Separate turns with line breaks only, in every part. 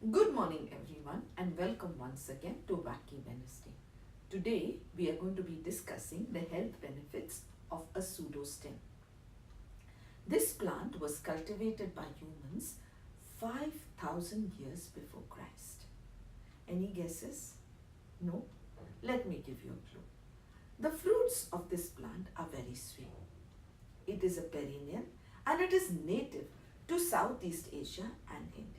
Good morning, everyone, and welcome once again to Wacky Wednesday. Today, we are going to be discussing the health benefits of a pseudo stem. This plant was cultivated by humans 5,000 years before Christ. Any guesses? No? Let me give you a clue. The fruits of this plant are very sweet. It is a perennial and it is native to Southeast Asia and India.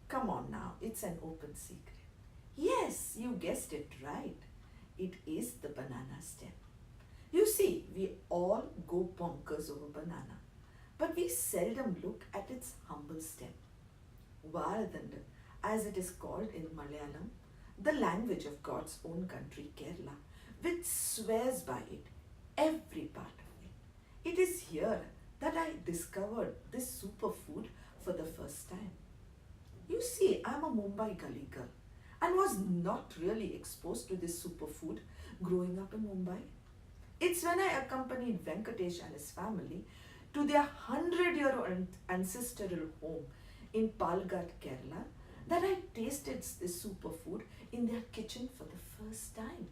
Come on now, it's an open secret. Yes, you guessed it right. It is the banana stem. You see, we all go bonkers over banana, but we seldom look at its humble stem. Vajzya, as it is called in Malayalam, the language of God's own country, Kerala, which swears by it, every part of it. It is here that I discovered this superfood for the first time. You see, I'm a Mumbai gully girl and was not really exposed to this superfood growing up in Mumbai. It's when I accompanied Venkatesh and his family to their 100-year-old ancestral home in Palghat, Kerala, that I tasted this superfood in their kitchen for the first time.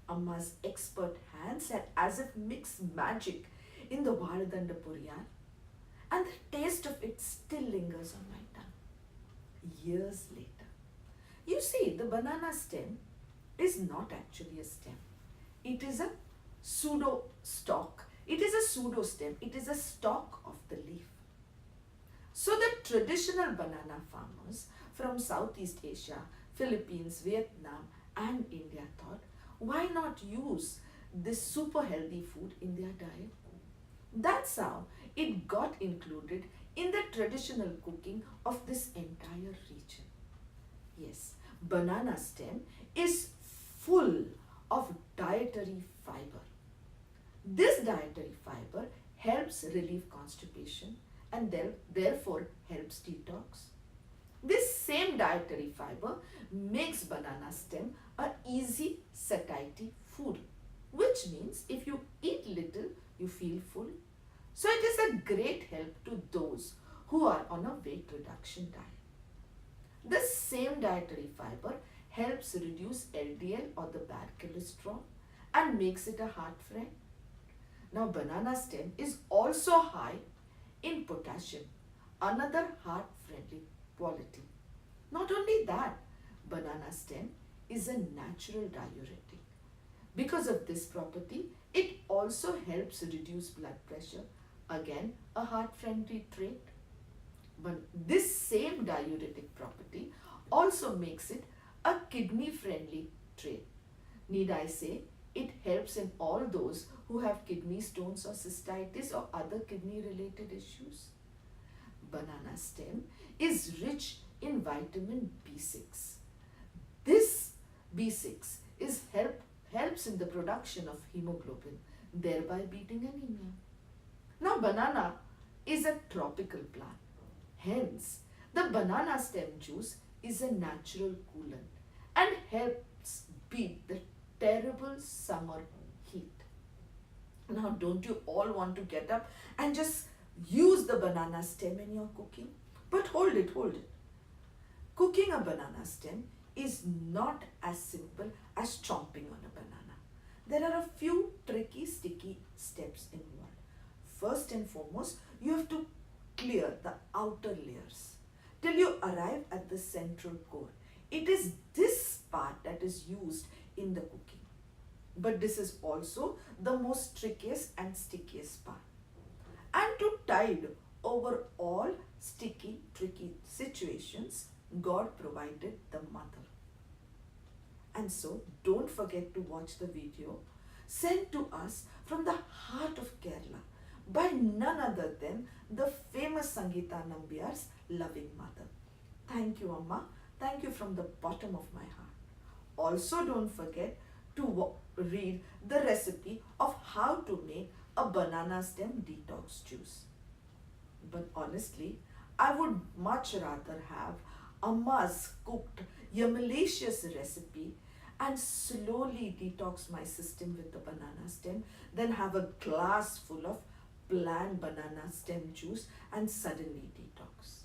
Amma's expert hands had as if mixed magic in the Vardanda Puriyar, and the taste of it still lingers on my tongue years later. You see, the banana stem is not actually a stem. It is a pseudo stalk. It is a pseudo stem. It is a stalk of the leaf. So the traditional banana farmers from Southeast Asia, Philippines, Vietnam and India thought, why not use this super healthy food in their diet? That's how it got included in the traditional cooking of this entire region. Yes, banana stem is full of dietary fiber. This dietary fiber helps relieve constipation and therefore helps detox. This same dietary fiber makes banana stem a easy satiety food, which means if you eat little, you feel full. So it is a great help to those who are on a weight reduction diet. The same dietary fiber helps reduce LDL or the bad cholesterol and makes it a heart friend. Now banana stem is also high in potassium, another heart friendly quality. Not only that, banana stem is a natural diuretic. Because of this property, it also helps reduce blood pressure, again a heart friendly trait. But this same diuretic property also makes it a kidney friendly trait. Need I say, it helps in all those who have kidney stones or cystitis or other kidney related issues. Banana stem is rich in vitamin B6. This B6 helps in the production of hemoglobin, thereby beating anemia. Now banana is a tropical plant. Hence, the banana stem juice is a natural coolant and helps beat the terrible summer heat. Now, don't you all want to get up and just use the banana stem in your cooking? But hold it. Cooking a banana stem is not as simple as chomping on a banana. There are a few tricky, sticky steps involved. First and foremost, you have to clear the outer layers till you arrive at the central core. It is this part that is used in the cooking. But this is also the most trickiest and stickiest part. And to tide over all sticky, tricky situations, God provided the mother. And so, don't forget to watch the video sent to us from the heart of Kerala by none other than the famous Sangeeta Nambiar's loving mother. Thank you, Amma. Thank you from the bottom of my heart. Also, don't forget to read the recipe of how to make a banana stem detox juice. But honestly, I would much rather have Amma's cooked Yamalicious recipe and slowly detox my system with the banana stem than have a glass full of bland banana stem juice and suddenly detox.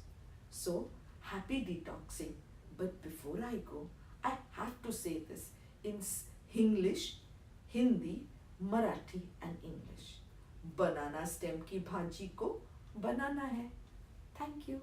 So happy detoxing. But before I go, I have to say this in English, Hindi, Marathi and English. Banana stem की भाजी को बनाना है. Thank you.